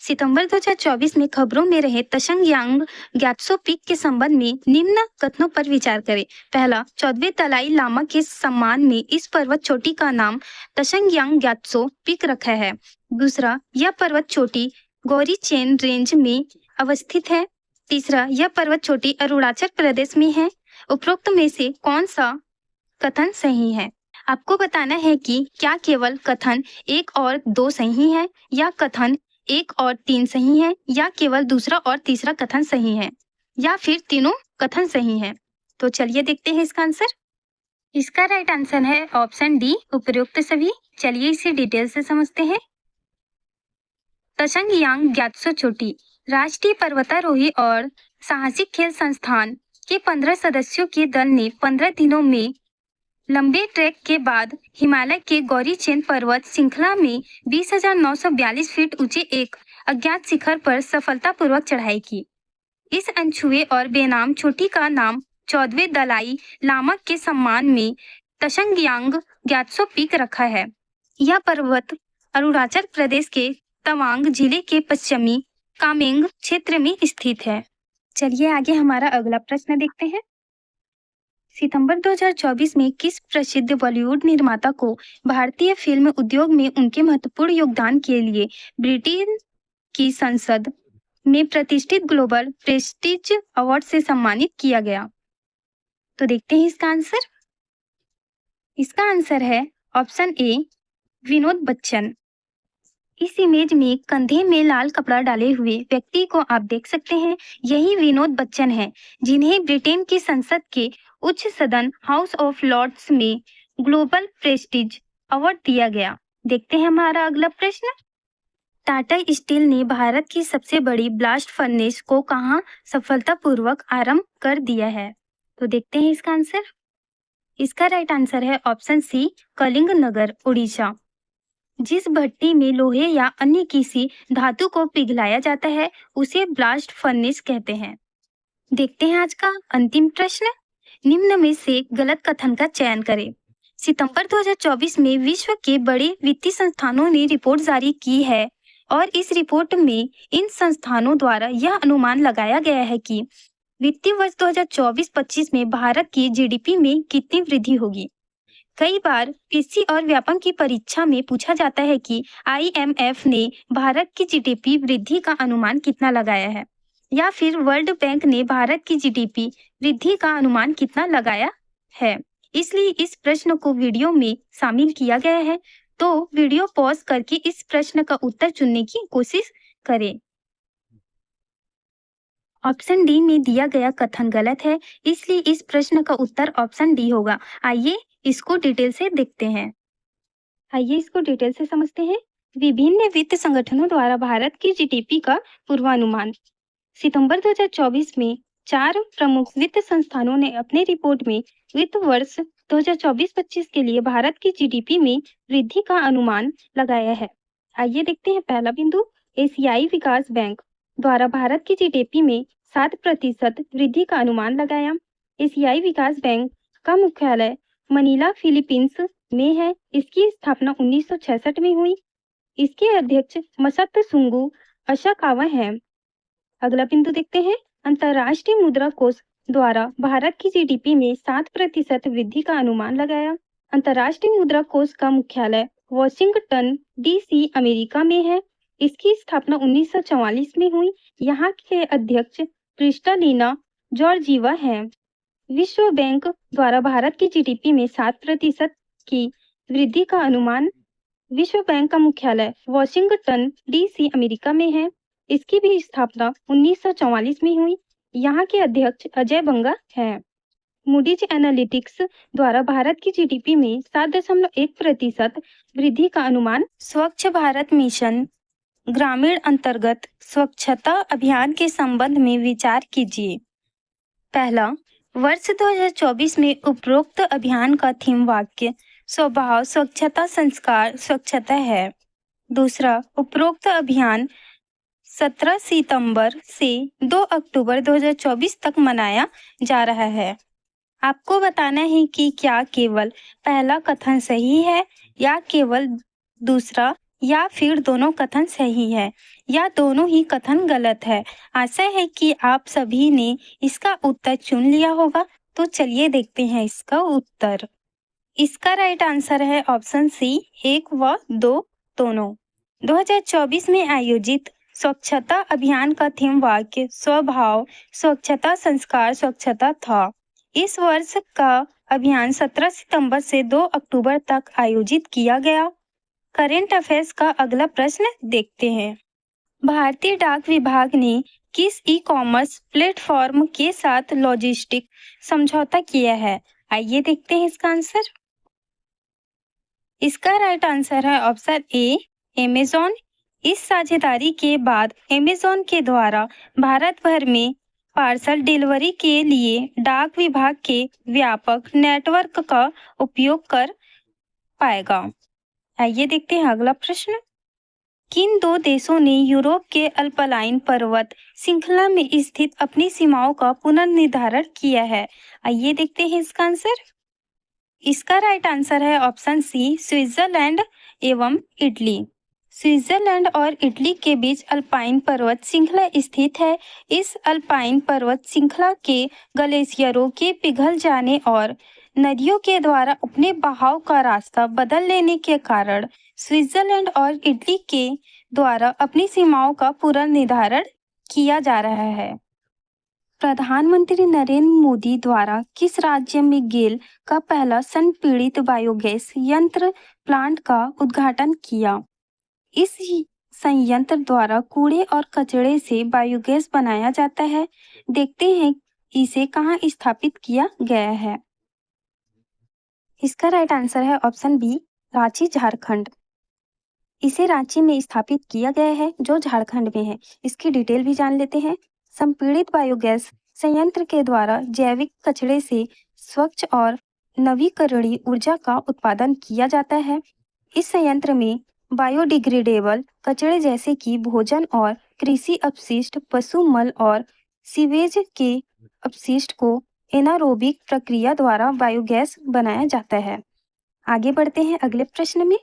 सितंबर 2024 में खबरों में रहे तशंग यांग ग्यात्सो पीक के संबंध में निम्न कथनों पर विचार करें। पहला, 14वें दलाई लामा के सम्मान में इस पर्वत चोटी का नाम तशंग यांग ग्यात्सो पीक रखा है। दूसरा, यह पर्वत चोटी गौरी चेन रेंज में अवस्थित है। तीसरा, यह पर्वत चोटी अरुणाचल प्रदेश में है। उपरोक्त में से कौन सा कथन सही है? आपको बताना है कि क्या केवल कथन 1 और 2 सही है, या कथन 1 और 3 सही है, या केवल दूसरा और तीसरा कथन सही है, या फिर तीनों कथन सही हैं। तो चलिए देखते हैं इसका आंसर। इसका राइट आंसर है ऑप्शन डी, उपरोक्त सभी। चलिए इसे डिटेल से समझते हैं। तशंग यांग ग्यात्सो चोटी राष्ट्रीय पर्वतारोही और साहसिक खेल संस्थान के 15 सदस्यों के दल ने 15 दिनों में लंबे ट्रैक के बाद हिमालय के गौरी चेन पर्वत श्रृंखला में 20,942 फीट ऊंचे एक अज्ञात शिखर पर सफलतापूर्वक चढ़ाई की। इस अनछुए और बेनाम चोटी का नाम 14वें दलाई लामा के सम्मान में तशंग यांग ग्यात्सो पीक रखा है। यह पर्वत अरुणाचल प्रदेश के तवांग जिले के पश्चिमी कामेंग क्षेत्र में स्थित है। चलिए आगे हमारा अगला प्रश्न देखते हैं। सितंबर 2024 में किस प्रसिद्ध बॉलीवुड निर्माता को भारतीय फिल्म उद्योग में उनके महत्वपूर्ण योगदान के लिए ब्रिटेन की संसद में प्रतिष्ठित ग्लोबल प्रेस्टीज अवार्ड से सम्मानित किया गया? तो देखते हैं इसका आंसर। इसका आंसर है ऑप्शन ए, विनोद बच्चन। इस इमेज में कंधे में लाल कपड़ा डाले हुए व्यक्ति को आप देख सकते हैं। यही विनोद बच्चन है, जिन्हें ब्रिटेन की संसद के उच्च सदन हाउस ऑफ लॉर्ड्स में ग्लोबल प्रेस्टीज अवार्ड दिया गया। देखते हैं हमारा अगला प्रश्न। टाटा स्टील ने भारत की सबसे बड़ी ब्लास्ट फर्नेस को कहां सफलतापूर्वक आरंभ कर दिया है? तो देखते हैं इसका आंसर। इसका राइट आंसर है ऑप्शन सी, कलिंगनगर, उड़ीसा। जिस भट्टी में लोहे या अन्य किसी धातु को पिघलाया जाता है उसे ब्लास्ट फर्नेस कहते हैं। देखते हैं आज का अंतिम प्रश्न। निम्न में से गलत कथन का चयन करें। सितंबर 2024 में विश्व के बड़े वित्तीय संस्थानों ने रिपोर्ट जारी की है और इस रिपोर्ट में इन संस्थानों द्वारा यह अनुमान लगाया गया है कि वित्तीय वर्ष 2024-25 में भारत की GDP में कितनी वृद्धि होगी। कई बार कृषि और व्यापम की परीक्षा में पूछा जाता है कि आईएमएफ ने भारत की जीडीपी वृद्धि का अनुमान कितना लगाया है, या फिर वर्ल्ड बैंक ने भारत की जीडीपी वृद्धि का अनुमान कितना लगाया है। इसलिए इस प्रश्न को वीडियो में शामिल किया गया है, तो वीडियो पॉज करके इस प्रश्न का उत्तर चुनने की कोशिश करें। ऑप्शन डी में दिया गया कथन गलत है, इसलिए इस प्रश्न का उत्तर ऑप्शन डी होगा। आइए इसको डिटेल से देखते हैं। आइए इसको डिटेल से समझते हैं। विभिन्न वित्त संगठनों द्वारा भारत की जीडीपी का पूर्वानुमान। सितंबर 2024 में 4 प्रमुख वित्त संस्थानों ने अपने रिपोर्ट में वित्त वर्ष 2024-25 के लिए भारत की जीडीपी में वृद्धि का अनुमान लगाया है। आइए देखते हैं पहला बिंदु। एशियाई विकास बैंक द्वारा भारत की जीडीपी में 7% वृद्धि का अनुमान लगाया। एशियाई विकास बैंक का मुख्यालय मनीला, फिलीपींस में है। इसकी स्थापना 1966 में हुई। इसके अध्यक्ष मसत सुंगू अशाकावा हैं। अगला बिंदु देखते हैं। अंतर्राष्ट्रीय मुद्रा कोष द्वारा भारत की जीडीपी में 7% वृद्धि का अनुमान लगाया। अंतर्राष्ट्रीय मुद्रा कोष का मुख्यालय वॉशिंगटन डीसी अमेरिका में है। इसकी स्थापना 1944 में हुई। यहाँ के अध्यक्ष क्रिस्टालिना जॉर्जीवा हैं। विश्व बैंक द्वारा भारत की जीडीपी में 7% की वृद्धि का अनुमान। विश्व बैंक का मुख्यालय वॉशिंगटन डीसी अमेरिका में है। इसकी भी स्थापना 1944 में हुई। यहाँ के अध्यक्ष अजय बंगा हैं। मूडीज एनालिटिक्स द्वारा भारत की जीडीपी में 7.1% वृद्धि का अनुमान। स्वच्छ भारत मिशन ग्रामीण अंतर्गत स्वच्छता अभियान के संबंध में विचार कीजिए। पहला, वर्ष 2024 में उपरोक्त अभियान का थीम वाक्य स्वभाव, स्वच्छता, संस्कार, स्वच्छता है। दूसरा, उपरोक्त अभियान 17 सितंबर से 2 अक्टूबर 2024 तक मनाया जा रहा है। आपको बताना है कि क्या केवल पहला कथन सही है या केवल दूसरा, या फिर दोनों कथन सही है या दोनों ही कथन गलत है। आशा है कि आप सभी ने इसका उत्तर चुन लिया होगा। तो चलिए देखते हैं इसका उत्तर। इसका राइट आंसर है ऑप्शन सी, 1 व 2 दोनों। 2024 में आयोजित स्वच्छता अभियान का थीम वाक्य स्वभाव, स्वच्छता, संस्कार, स्वच्छता था। इस वर्ष का अभियान 17 सितंबर से 2 अक्टूबर तक आयोजित किया गया। करेंट अफेयर्स का अगला प्रश्न देखते हैं। भारतीय डाक विभाग ने किस ई कॉमर्स प्लेटफॉर्म के साथ लॉजिस्टिक समझौता किया है? आइए देखते हैं इसका आंसर। इसका राइट आंसर है ऑप्शन ए, अमेज़न। इस साझेदारी के बाद अमेज़न के द्वारा भारत भर में पार्सल डिलीवरी के लिए डाक विभाग के व्यापक नेटवर्क का उपयोग कर पाएगा। आइए देखते हैं अगला प्रश्न। किन 2 देशों ने यूरोप के अल्पाइन पर्वत श्रृंखला में स्थित अपनी सीमाओं का पुनर्निर्धारण किया है? आइए देखते हैं इसका आंसर। इसका राइट आंसर है ऑप्शन सी, स्विट्जरलैंड एवं इटली। स्विट्जरलैंड और इटली के बीच अल्पाइन पर्वत श्रृंखला स्थित है। इस अल्पाइन पर्वत श्रृंखला के ग्लेशियरों के पिघल जाने और नदियों के द्वारा अपने बहाव का रास्ता बदल लेने के कारण स्विट्जरलैंड और इटली के द्वारा अपनी सीमाओं का पुनर्निर्धारण किया जा रहा है। प्रधानमंत्री नरेंद्र मोदी द्वारा किस राज्य में गेल का पहला संपीड़ित बायोगैस यंत्र प्लांट का उद्घाटन किया? इस संयंत्र द्वारा कूड़े और कचरे से बायोगैस बनाया जाता है। देखते हैं इसे कहाँ स्थापित किया गया है। इसका राइट आंसर है ऑप्शन बी, रांची, झारखंड। इसे रांची में स्थापित किया गया है जो झारखंड में है। इसकी डिटेल भी जान लेते हैं। संपीड़ित बायोगैस संयंत्र के द्वारा जैविक कचरे से स्वच्छ और नवीकरणीय ऊर्जा का उत्पादन किया जाता है। इस संयंत्र में बायोडिग्रेडेबल कचरे जैसे कि भोजन और कृषि अपशिष्ट, पशु मल और सीवेज के अपशिष्ट को एनारोबिक प्रक्रिया द्वारा बायोगैस बनाया जाता है। आगे बढ़ते हैं अगले प्रश्न में।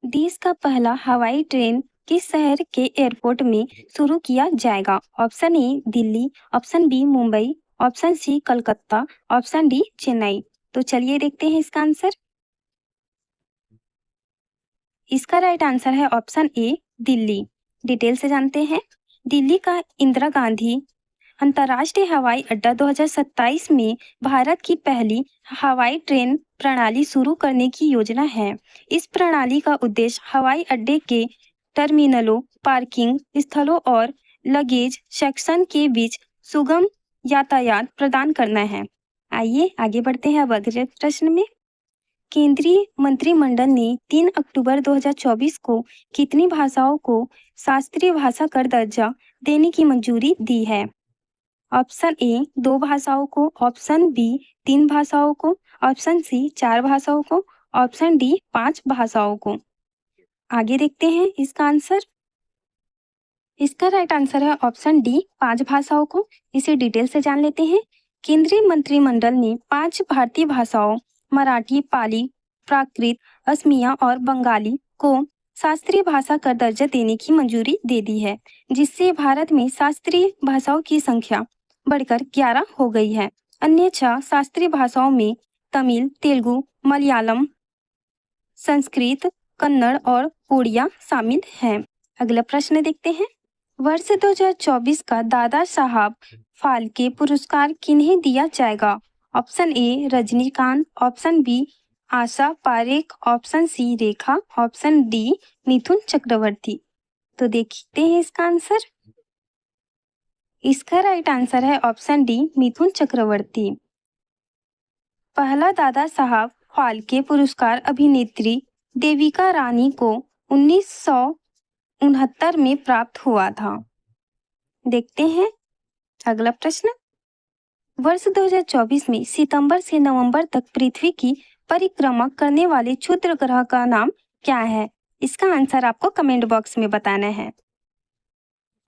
देश का पहला हवाई ट्रेन किस शहर के एयरपोर्ट में शुरू किया जाएगा? Option A, Delhi. Option B, Mumbai. Option C, Calcutta. Option D, Chennai. तो चलिए देखते हैं इसका आंसर। इसका राइट आंसर है ऑप्शन ए दिल्ली। डिटेल से जानते हैं। दिल्ली का इंदिरा गांधी अंतर्राष्ट्रीय हवाई अड्डा 2027 में भारत की पहली हवाई ट्रेन प्रणाली शुरू करने की योजना है। इस प्रणाली का उद्देश्य हवाई अड्डे के टर्मिनलों, पार्किंग स्थलों और लगेज सेक्शन के बीच सुगम यातायात प्रदान करना है। आइए आगे बढ़ते हैं अब अगले प्रश्न में। केंद्रीय मंत्रिमंडल ने 3 अक्टूबर 2024 को कितनी भाषाओं को शास्त्रीय भाषा का दर्जा देने की मंजूरी दी है? ऑप्शन ए 2 भाषाओं को, ऑप्शन बी 3 भाषाओं को, ऑप्शन सी 4 भाषाओं को, ऑप्शन डी 5 भाषाओं को। आगे देखते हैं इसका आंसर। इसका राइट आंसर है ऑप्शन डी 5 भाषाओं को। इसे डिटेल से जान लेते हैं। केंद्रीय मंत्रिमंडल ने 5 भारतीय भाषाओं मराठी, पाली, प्राकृत, असमिया और बंगाली को शास्त्रीय भाषा का दर्जा देने की मंजूरी दे दी है, जिससे भारत में शास्त्रीय भाषाओं की संख्या बढ़कर 11 हो गई है। अन्य 6 शास्त्रीय भाषाओं में तमिल, तेलुगु, मलयालम, संस्कृत, कन्नड़ और उड़िया शामिल हैं। अगला प्रश्न देखते हैं। वर्ष 2024 का दादा साहब फाल्के पुरस्कार किन्हें दिया जाएगा? Option A Rajinikanth, option B Asha Parekh, option C Rekha, option D Mithun Chakraborty. तो देखते हैं इसका आंसर। इसका राइट आंसर है ऑप्शन डी मिथुन चक्रवर्ती। पहला दादा साहब फाल्के पुरस्कार अभिनेत्री देविका रानी को 1969 में प्राप्त हुआ था। देखते हैं अगला प्रश्न। वर्ष 2024 में सितंबर से नवंबर तक पृथ्वी की परिक्रमा करने वाले क्षुद्र ग्रह का नाम क्या है? इसका आंसर आपको कमेंट बॉक्स में बताना है।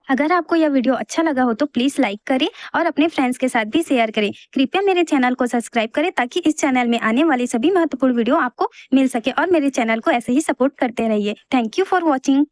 अगर आपको यह वीडियो अच्छा लगा हो तो प्लीज़ लाइक करें और अपने फ्रेंड्स के साथ भी शेयर करें। कृपया मेरे चैनल को सब्सक्राइब करें ताकि इस चैनल में आने वाली सभी महत्वपूर्ण वीडियो आपको मिल सके और मेरे चैनल को ऐसे ही सपोर्ट करते रहिए। Thank you for watching.